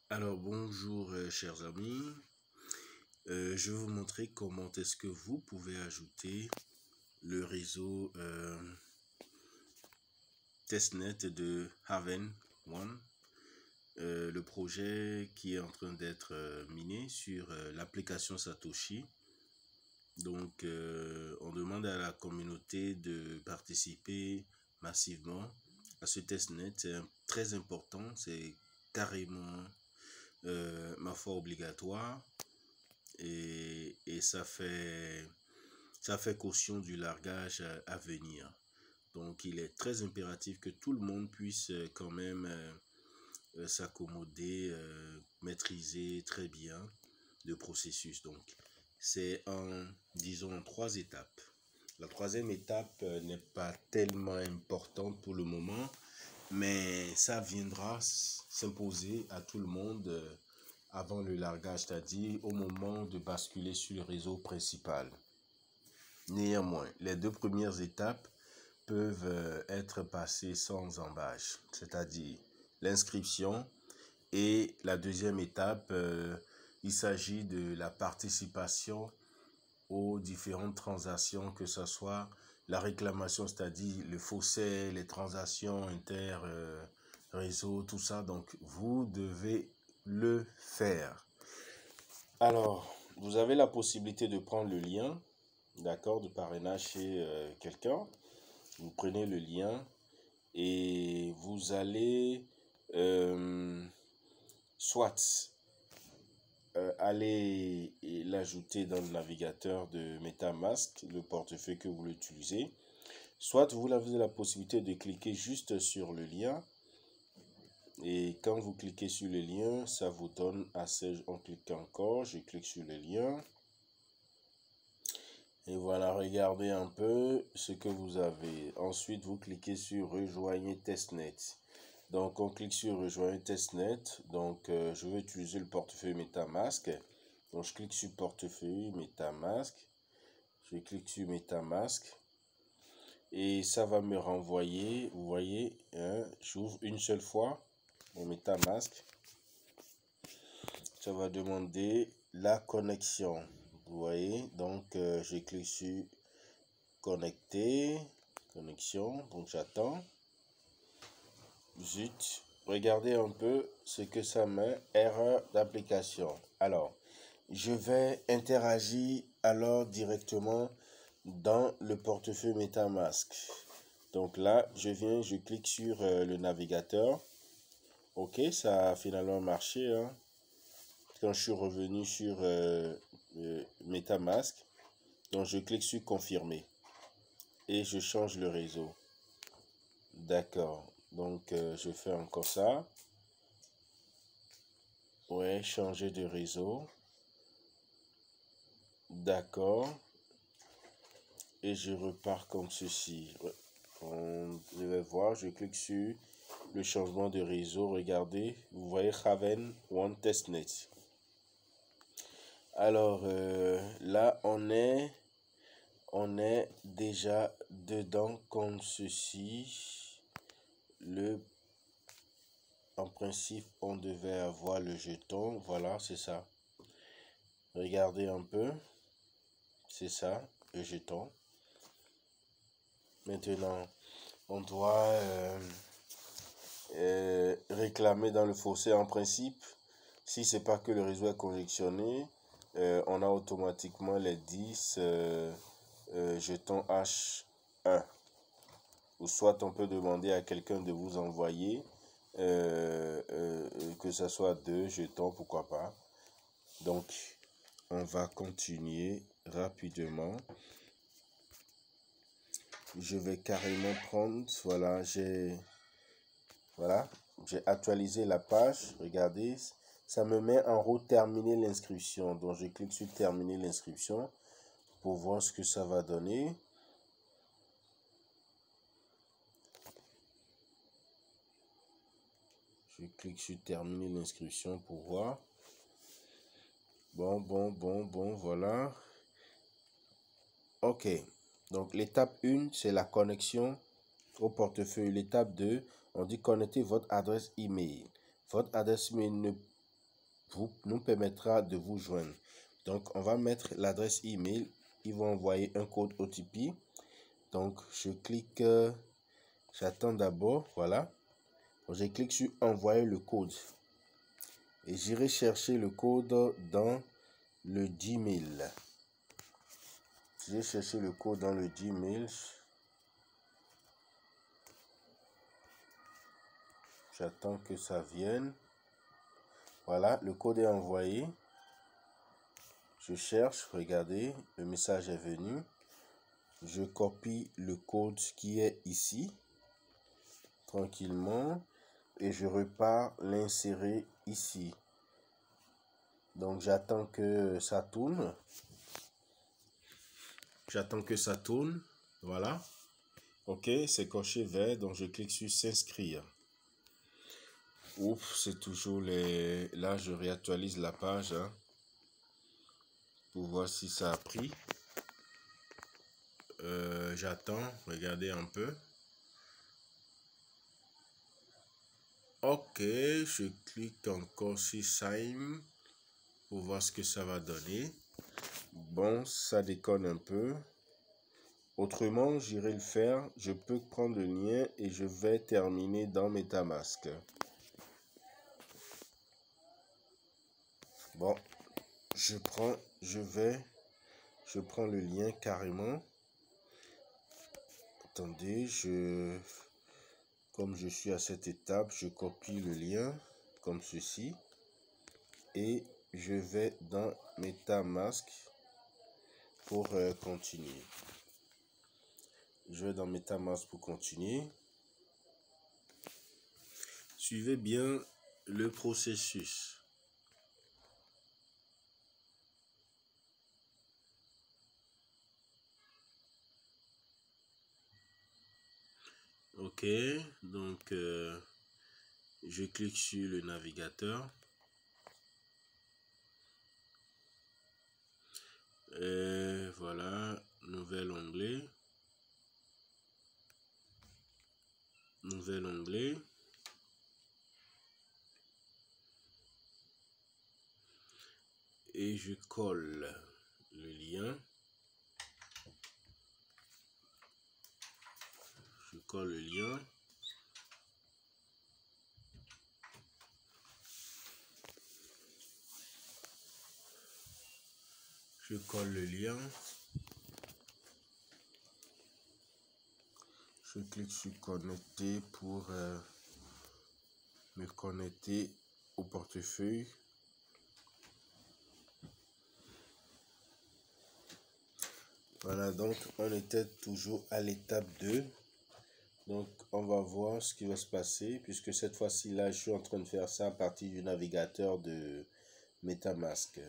Alors bonjour chers amis, je vais vous montrer comment est-ce que vous pouvez ajouter le réseau testnet de Haven One, le projet qui est en train d'être miné sur l'application Satoshi. Donc on demande à la communauté de participer massivement à ce testnet. C'est très important, c'est carrément ma foi obligatoire. Et ça fait caution du largage à venir. Donc il est très impératif que tout le monde puisse quand même s'accommoder, maîtriser très bien le processus. Donc c'est disons, 3 étapes. La troisième étape n'est pas tellement importante pour le moment, mais ça viendra s'imposer à tout le monde avant le largage, c'est-à-dire au moment de basculer sur le réseau principal. Néanmoins, les 2 premières étapes peuvent être passées sans embâche, c'est-à-dire l'inscription et la deuxième étape, il s'agit de la participation aux différentes transactions, que ce soit la réclamation, c'est-à-dire le fausset, les transactions inter-réseau, tout ça. Donc, vous devez le faire. Alors, vous avez la possibilité de prendre le lien, d'accord, de parrainage chez quelqu'un. Vous prenez le lien et vous allez soit aller l'ajouter dans le navigateur de MetaMask, le portefeuille que vous voulez utiliser. Soit vous avez la possibilité de cliquer juste sur le lien. Et quand vous cliquez sur le lien, ça vous donne accès. On clique encore, je clique sur le lien. Et voilà, regardez un peu ce que vous avez. Ensuite, vous cliquez sur Rejoignez Testnet. Donc, on clique sur Rejoignez Testnet. Donc, je vais utiliser le portefeuille MetaMask. Donc, je clique sur Portefeuille MetaMask. Je clique sur MetaMask. Et ça va me renvoyer, vous voyez, hein, j'ouvre une seule fois mon MetaMask. Ça va demander la connexion. Vous voyez, donc je clique sur Connecter, connexion, donc j'attends. Zut, regardez un peu ce que ça met, erreur d'application. Alors, je vais interagir alors directement dans le portefeuille MetaMask. Donc là, je clique sur le navigateur. Ok, ça a finalement marché, hein. Quand je suis revenu sur MetaMask, donc je clique sur confirmer et je change le réseau. D'accord, donc je fais encore ça. Ouais, changer de réseau. D'accord. Et je repars comme ceci. Je vais voir, je clique sur le changement de réseau. Regardez, vous voyez Haven One Testnet. Alors là, on est déjà dedans comme ceci. En principe, on devait avoir le jeton. Voilà, c'est ça. Regardez un peu. C'est ça, le jeton. Maintenant, on doit réclamer dans le fossé en principe. Si c'est pas que le réseau est congestionné, on a automatiquement les 10 jetons H1. Ou soit on peut demander à quelqu'un de vous envoyer que ce soit 2 jetons, pourquoi pas. Donc, on va continuer rapidement. Je vais carrément prendre, voilà, j'ai actualisé la page. Regardez, ça me met en route terminer l'inscription. Donc, je clique sur terminer l'inscription pour voir ce que ça va donner. Je clique sur terminer l'inscription pour voir. Bon, voilà. Ok. Donc, l'étape 1, c'est la connexion au portefeuille. L'étape 2, on dit connecter votre adresse email. Votre adresse email nous permettra de vous joindre. Donc, on va mettre l'adresse email. Ils vont envoyer un code OTP. Donc, je clique, j'attends d'abord, voilà. Je clique sur envoyer le code. Et j'irai chercher le code dans le Gmail. J'ai cherché le code dans le Gmail. J'attends que ça vienne. Voilà, le code est envoyé. Je cherche, regardez, le message est venu. Je copie le code qui est ici, tranquillement, et je repars l'insérer ici. Donc j'attends que ça tourne. J'attends que ça tourne. Voilà. Ok, c'est coché vert, donc je clique sur s'inscrire. Ouf, c'est toujours les... Là, je réactualise la page hein, pour voir si ça a pris. J'attends, regardez un peu. Ok, je clique encore sur Sign pour voir ce que ça va donner. Bon, ça déconne un peu. Autrement, j'irai le faire. Je peux prendre le lien et je vais terminer dans MetaMask. Bon, je prends le lien carrément. Attendez, comme je suis à cette étape, je copie le lien comme ceci et je vais dans MetaMask pour continuer. Je vais dans MetaMask pour continuer. Suivez bien le processus. Ok, donc je clique sur le navigateur. Et voilà, nouvel onglet. Nouvel onglet. Et je colle le lien. Je colle le lien. Je colle le lien. Je clique sur connecter pour me connecter au portefeuille. Voilà, donc on était toujours à l'étape 2. Donc on va voir ce qui va se passer puisque cette fois-ci là je suis en train de faire ça à partir du navigateur de MetaMask.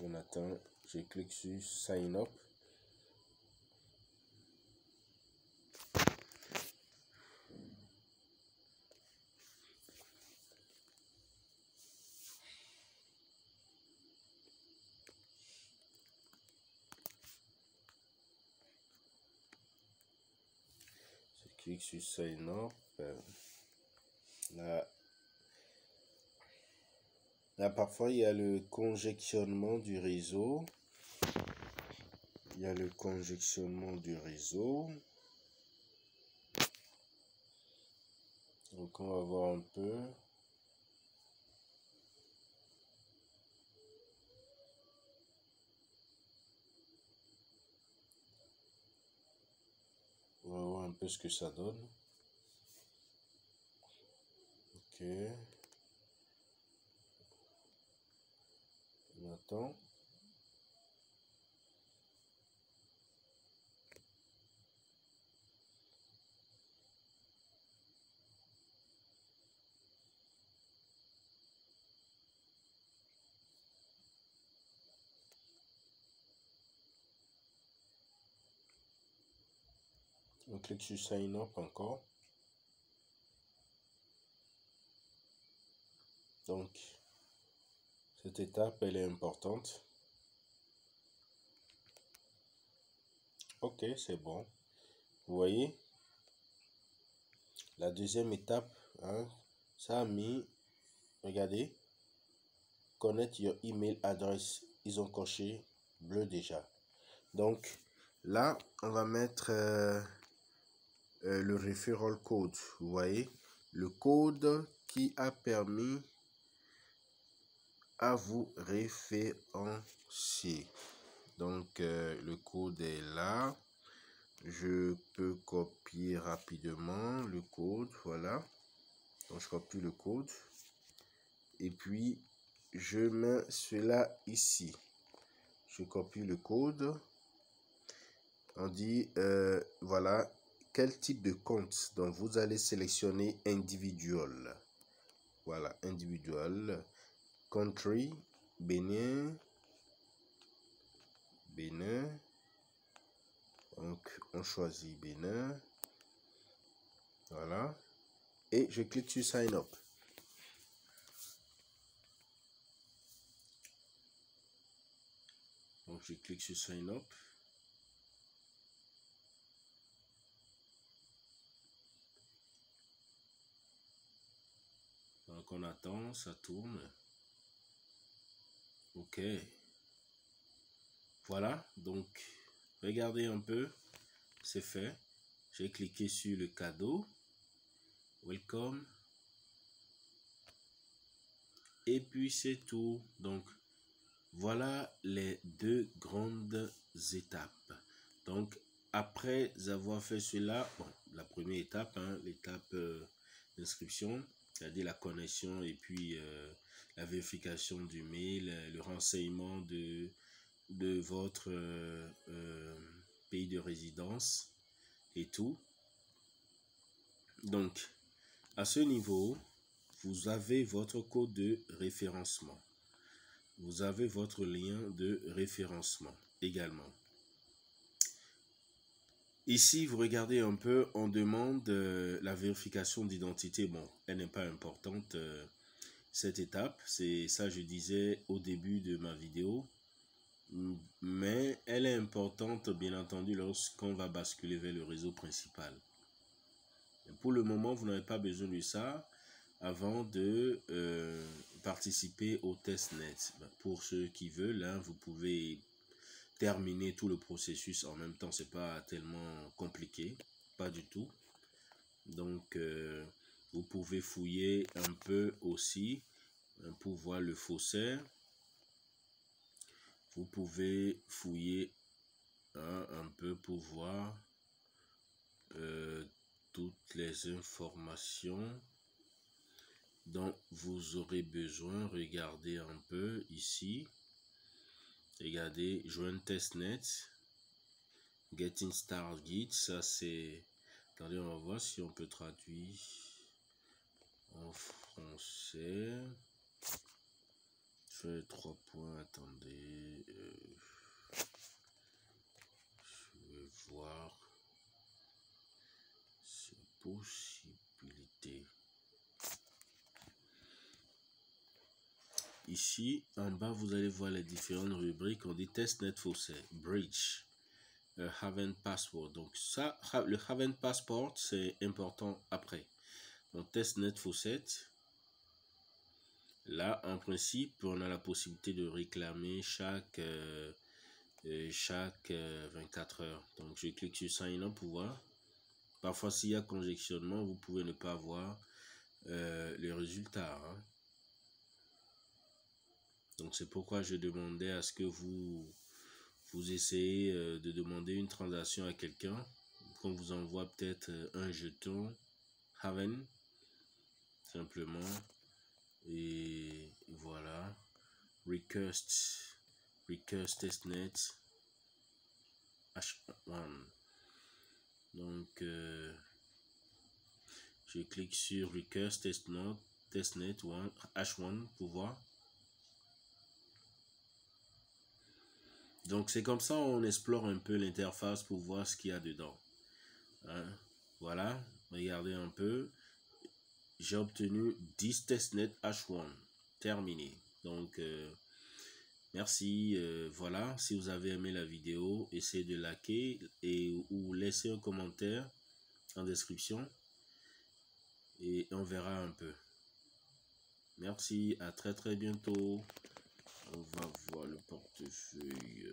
On attend, je clique sur Sign Up. Je clique sur Sign Up. Là, parfois, il y a le congestionnement du réseau. Il y a le congestionnement du réseau. Donc, on va voir un peu. On va voir un peu ce que ça donne. Ok. On attend. On clique sur Sign Up encore. Donc, cette étape, elle est importante. Ok, c'est bon. Vous voyez, la deuxième étape, hein, Ça a mis, regardez, connect your email address. Ils ont coché bleu déjà. Donc là, on va mettre le referral code. Vous voyez, le code qui a permis à vous référencer. Donc le code est là. Je peux copier rapidement le code. Voilà. Donc je copie le code. Et puis je mets cela ici. Je copie le code. On dit voilà quel type de compte. Donc vous allez sélectionner individual. Voilà, individual. Country, Bénin. Donc on choisit Bénin. Voilà. Et je clique sur sign up. Donc je clique sur sign up. Donc on attend, ça tourne. Ok. Voilà, donc regardez un peu, c'est fait. J'ai cliqué sur le cadeau. Welcome. Et puis c'est tout. Donc voilà les deux grandes étapes. Donc après avoir fait cela, bon, la première étape, hein, l'étape d'inscription, c'est-à-dire la connexion et puis la vérification du mail, le renseignement de votre pays de résidence et tout. Donc à ce niveau, vous avez votre code de référencement. Vous avez votre lien de référencement également. Ici, vous regardez un peu, on demande la vérification d'identité. Bon, elle n'est pas importante, cette étape. C'est ça, je disais au début de ma vidéo. Mais elle est importante, bien entendu, lorsqu'on va basculer vers le réseau principal. Pour le moment, vous n'avez pas besoin de ça avant de participer au testnet. Pour ceux qui veulent, hein, vous pouvez terminer tout le processus en même temps. C'est pas tellement compliqué, pas du tout. Donc, vous pouvez fouiller un peu aussi pour voir le faussaire. Vous pouvez fouiller un peu pour voir toutes les informations dont vous aurez besoin. Regardez un peu ici. Regardez, joindre testnet, getting started, ça c'est, attendez, on va voir si on peut traduire en français. Je fais 3 points, attendez, je vais voir ces possibilités. Ici, en bas, vous allez voir les différentes rubriques. On dit testnet faussaire, bridge, Haven Passport. Donc ça, le Haven Passport, c'est important après. Donc testnet faussaire. Là, en principe, on a la possibilité de réclamer chaque 24 heures. Donc je clique sur sign up pour voir. Parfois, s'il y a congestionnement, vous pouvez ne pas voir les résultats, hein. Donc c'est pourquoi je demandais à ce que vous essayez de demander une transaction à quelqu'un, qu'on vous envoie peut-être un jeton Haven simplement, et voilà, request testnet H1. Donc je clique sur request testnet H1 pour voir. Donc c'est comme ça, on explore un peu l'interface pour voir ce qu'il y a dedans, hein. Voilà, regardez un peu. J'ai obtenu 10 testnet H1 terminé. Donc merci, voilà, si vous avez aimé la vidéo, essayez de liker ou laisser un commentaire en description et on verra un peu. Merci, à très très bientôt. On va voir le portefeuille.